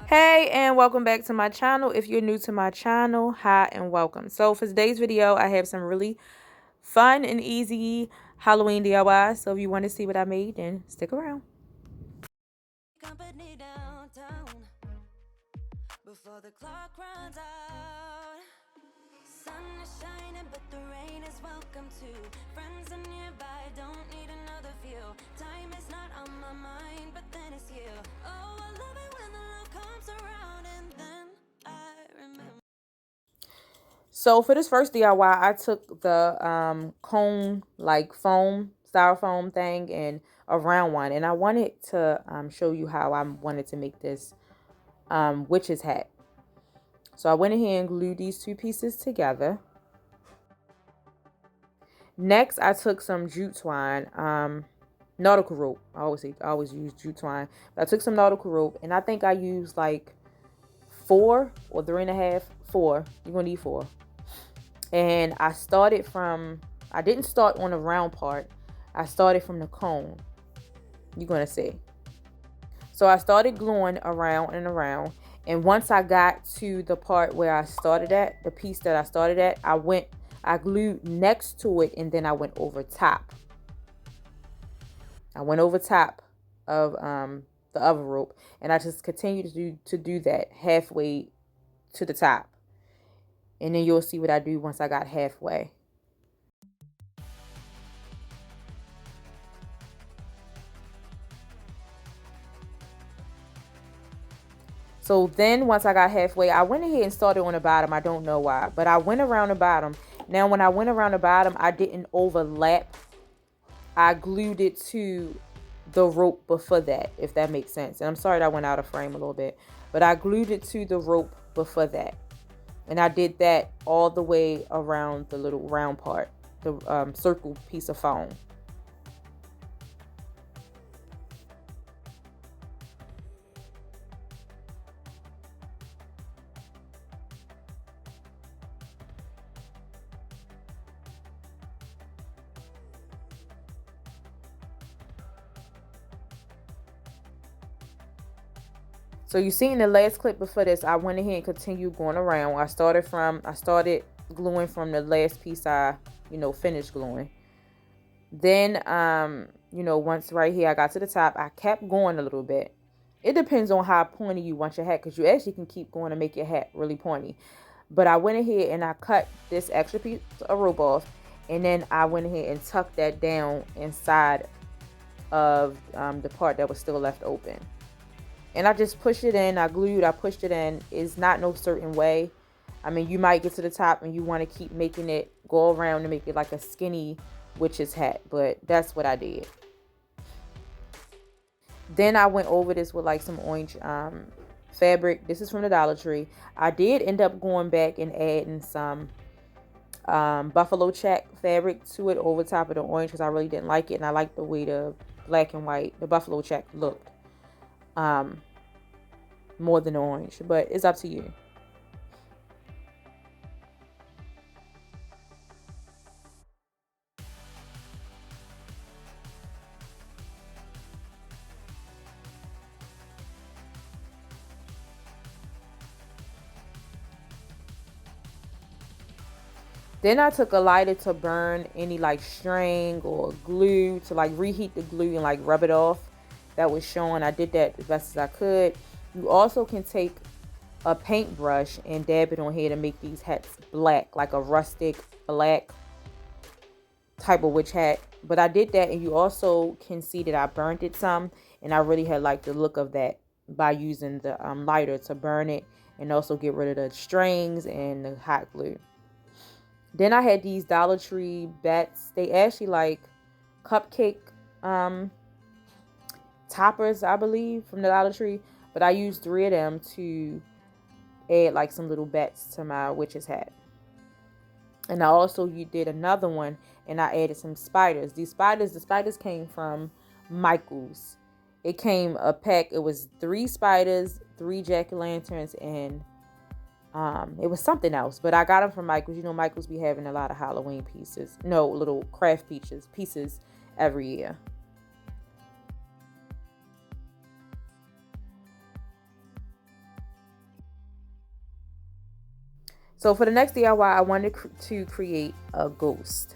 Hey, and welcome back to my channel. If you're new to my channel, hi and welcome. So for today's video, I have some really fun and easy Halloween DIY. So if you want to see what I made, then stick around. Company downtown before the clock runs out. Sun is shining, but the rain is welcome too. Friends are nearby, don't need another view. Time is not on my mind, but then it's you. Oh, I love it when the love comes around, and then I remember. So for this first DIY, I took the cone, like foam, styrofoam thing, and a round one. And I wanted to show you how I wanted to make this witch's hat. So I went ahead and glued these two pieces together. Next, I took some jute twine, nautical rope. I always use jute twine. But I took some nautical rope, and I think I used like 4 or 3.5. 4. You're gonna need 4. And I didn't start on the round part. I started from the cone. You're gonna see. So I started gluing around and around. And once I got to the part where I started at, the piece that I started at, I glued next to it, and then I went over top. I went over top of the other rope, and I just continued to do that halfway to the top. And then you'll see what I do once I got halfway. So then once I got halfway, I went ahead and started on the bottom. I don't know why, but I went around the bottom. Now, when I went around the bottom, I didn't overlap. I glued it to the rope before that, if that makes sense. And I'm sorry that I went out of frame a little bit, but I glued it to the rope before that. And I did that all the way around the little round part, the circle piece of foam. So you see in the last clip before this, I went ahead and continued going around. I started gluing from the last piece I, finished gluing. Then, once right here I got to the top, I kept going a little bit. It depends on how pointy you want your hat, because you actually can keep going to make your hat really pointy. But I went ahead and I cut this extra piece of rope off, and then I went ahead and tucked that down inside of the part that was still left open. And I just pushed it in. I pushed it in. It's not no certain way. I mean, you might get to the top and you want to keep making it go around to make it like a skinny witch's hat. But that's what I did. Then I went over this with like some orange fabric. This is from the Dollar Tree. I did end up going back and adding some buffalo check fabric to it over top of the orange, because I really didn't like it. And I liked the way the black and white, the buffalo check looked. More than orange, but it's up to you. Then I took a lighter to burn any like string or glue, to like reheat the glue and like rub it off. That was showing. I did that as best as I could. You also can take a paintbrush and dab it on here to make these hats black, like a rustic black type of witch hat. But I did that, and you also can see that I burned it some, and I really had liked the look of that by using the lighter to burn it and also get rid of the strings and the hot glue. Then I had these Dollar Tree bats. They actually like cupcake toppers, I believe, from the Dollar Tree. But I used 3 of them to add like some little bats to my witch's hat. And I also did another one, and I added some spiders. The spiders came from Michael's. It came a pack. It was 3 spiders, 3 jack-o'-lanterns, and it was something else. But I got them from Michael's. Michael's be having a lot of Halloween pieces. No, little craft pieces every year. So for the next DIY, I wanted to create a ghost.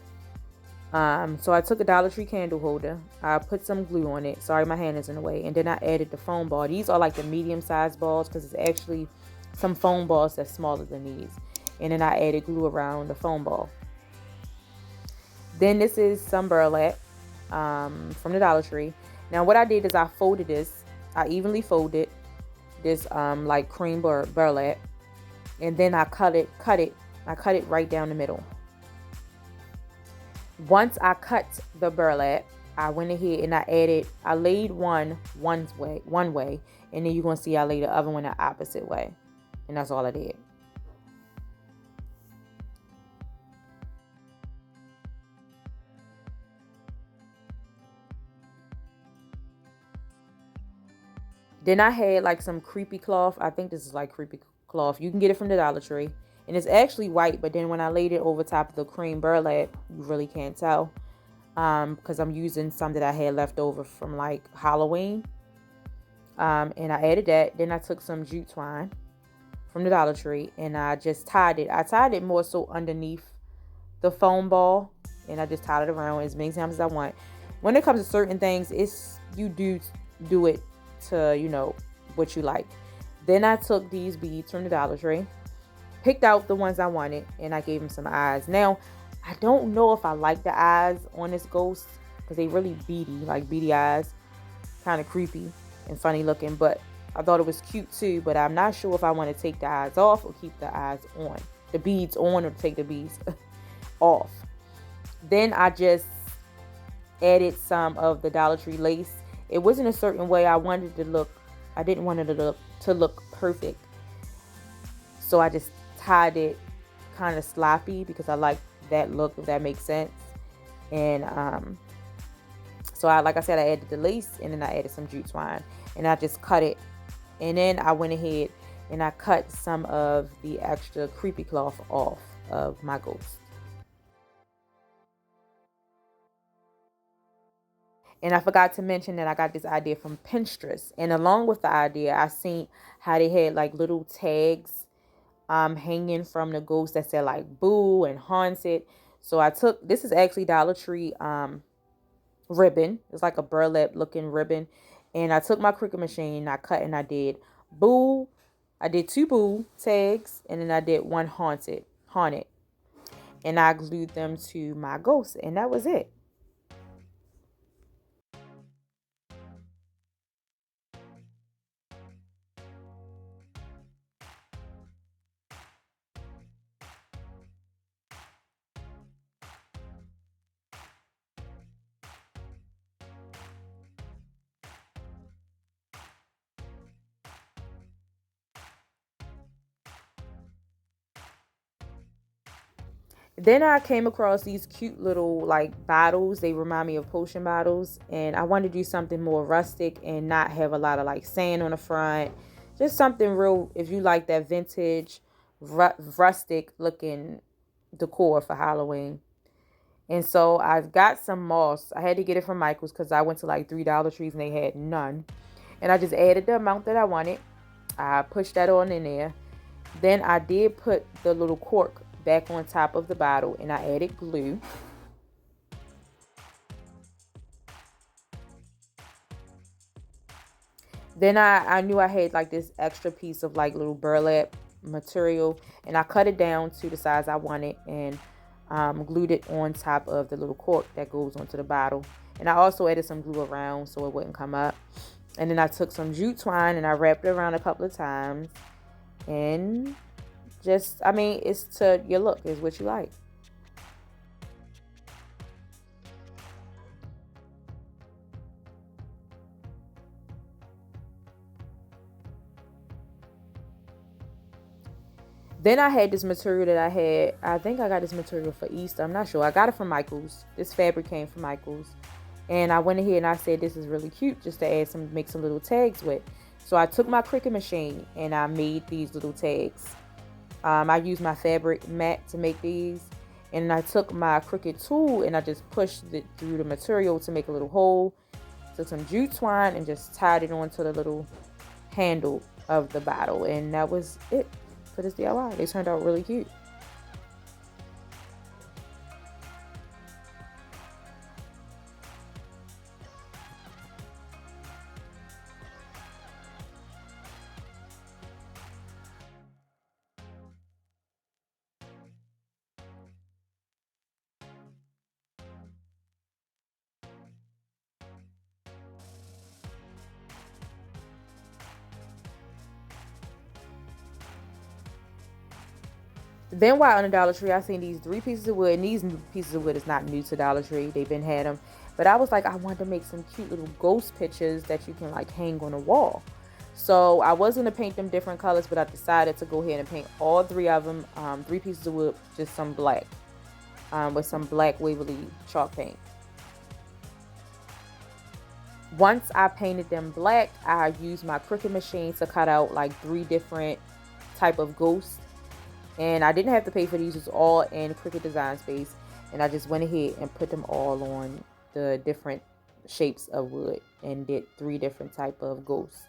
So I took a Dollar Tree candle holder. I put some glue on it. Sorry, my hand is in the way. And then I added the foam ball. These are like the medium-sized balls because it's actually some foam balls that's smaller than these. And then I added glue around the foam ball. Then this is some burlap from the Dollar Tree. Now what I did is I folded this. I evenly folded this like cream burlap. And then I cut it right down the middle. Once I cut the burlap, I went ahead and I laid one way, and then you're going to see I laid the other one the opposite way. And that's all I did. Then I had like some creepy cloth. I think this is like creepy cloth. You can get it from the Dollar Tree. And it's actually white, but then when I laid it over top of the cream burlap, you really can't tell. Because I'm using some that I had left over from like Halloween. And I added that. Then I took some jute twine from the Dollar Tree and I just tied it. I tied it more so underneath the foam ball, and I just tied it around as many times as I want. When it comes to certain things, you do it to what you like. Then I took these beads from the Dollar Tree, picked out the ones I wanted, and I gave them some eyes. Now, I don't know if I like the eyes on this ghost because they really beady eyes, kind of creepy and funny looking, but I thought it was cute too. But I'm not sure if I want to take the eyes off or keep the eyes on, the beads on, or take the beads off. Then I just added some of the Dollar Tree lace. It wasn't a certain way I wanted it to look. I didn't want it to look perfect, so I just tied it kind of sloppy because I like that look, if that makes sense. And so like I said, I added the lace, and then I added some jute twine, and I just cut it. And then I went ahead and I cut some of the extra creepy cloth off of my ghost. And I forgot to mention that I got this idea from Pinterest. And along with the idea, I seen how they had like little tags hanging from the ghost that said like boo and haunted. So this is actually Dollar Tree ribbon. It's like a burlap looking ribbon. And I took my Cricut machine and I cut and I did boo. I did 2 boo tags, and then I did 1 haunted. And I glued them to my ghost, and that was it. Then I came across these cute little like bottles. They remind me of potion bottles. And I wanted to do something more rustic and not have a lot of like sand on the front. Just something real, if you like that vintage, rustic looking decor for Halloween. And so I've got some moss. I had to get it from Michael's because I went to like 3 Dollar Trees and they had none. And I just added the amount that I wanted. I pushed that on in there. Then I did put the little cork back on top of the bottle, and I added glue. Then I knew I had like this extra piece of like little burlap material, and I cut it down to the size I wanted and glued it on top of the little cork that goes onto the bottle. And I also added some glue around so it wouldn't come up. And then I took some jute twine and I wrapped it around a couple of times. And it's to your look, is what you like. Then I had this material that I think I got this material for Easter. I'm not sure. I got it from Michael's. This fabric came from Michael's. And I went ahead and I said, this is really cute just to make some little tags with. So I took my Cricut machine and I made these little tags. I used my fabric mat to make these. And I took my Cricut tool and I just pushed it through the material to make a little hole. Took some jute twine and just tied it onto the little handle of the bottle. And that was it for this DIY. They turned out really cute. Then while on the Dollar Tree, I seen these 3 pieces of wood, and these pieces of wood is not new to Dollar Tree. They've been had them, but I was like, I wanted to make some cute little ghost pictures that you can like hang on a wall. So I was gonna paint them different colors, but I decided to go ahead and paint all 3 of them, 3 pieces of wood, just some black, with some black Waverly chalk paint. Once I painted them black, I used my Cricut machine to cut out like 3 different type of ghosts. And I didn't have to pay for these. It's all in Cricut Design Space. And I just went ahead and put them all on the different shapes of wood and did 3 different type of ghosts.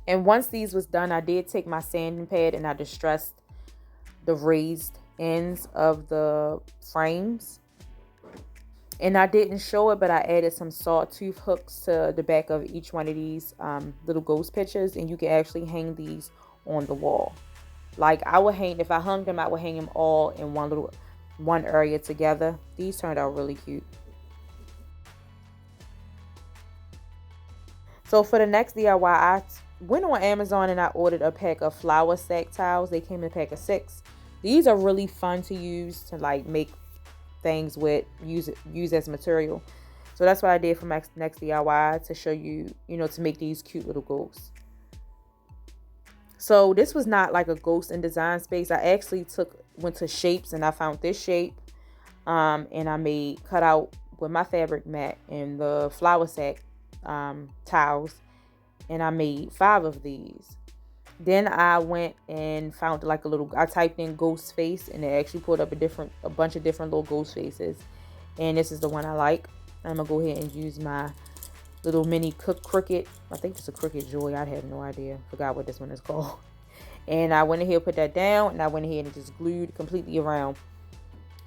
And once these was done, I did take my sanding pad and I distressed the raised ends of the frames. And I didn't show it, but I added some sawtooth hooks to the back of each one of these little ghost pictures. And you can actually hang these on the wall. Like I would hang, if I hung them, I would hang them all in one area together. These turned out really cute. So for the next DIY, I went on Amazon and I ordered a pack of flour sack tiles. They came in a pack of 6. These are really fun to use to like make things with, use as material. So that's what I did for my next DIY, to show you, to make these cute little ghosts. So this was not like a ghost in Design Space. I actually went to shapes and I found this shape. And I cut out with my fabric mat and the flour sack tiles, and I made 5 of these. Then I went and found like I typed in ghost face and it actually pulled up a bunch of different little ghost faces. And this is the one I like. I'm gonna go ahead and use my little mini Cricut. I think it's a Cricut Joy. I have no idea. Forgot what this one is called. And I went ahead and put that down, and I went ahead and just glued completely around.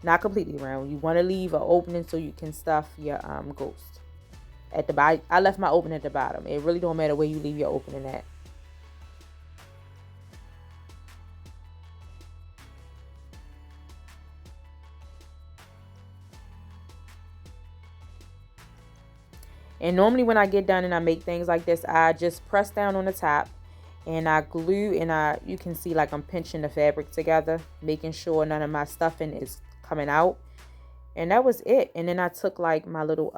Not completely around. You want to leave an opening so you can stuff your ghost. At the bottom, I left my opening at the bottom. It really don't matter where you leave your opening at. And normally when I get done and I make things like this, I just press down on the top and I glue, and you can see like I'm pinching the fabric together, making sure none of my stuffing is coming out. And that was it. And then I took like my little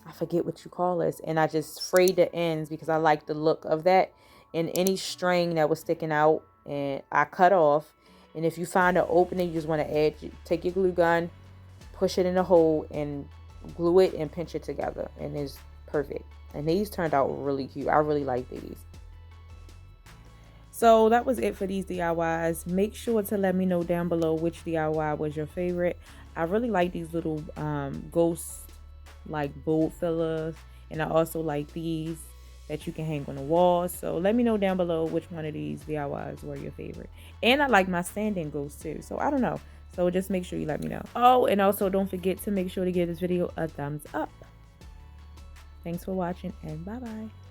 I forget what you call this, and I just frayed the ends because I like the look of that. And any string that was sticking out, and I cut off. And if you find an opening, you just want to take your glue gun, push it in the hole, and glue it and pinch it together, and it's perfect. And these turned out really cute. I really like these. So that was it for these DIYs. Make sure to let me know down below which DIY was your favorite. I really like these little ghost like bold fillers, and I also like these that you can hang on the wall. So let me know down below which one of these DIYs were your favorite. And I like my standing ghost too, so I don't know. So just make sure you let me know. Oh, and also don't forget to make sure to give this video a thumbs up. Thanks for watching, and bye bye.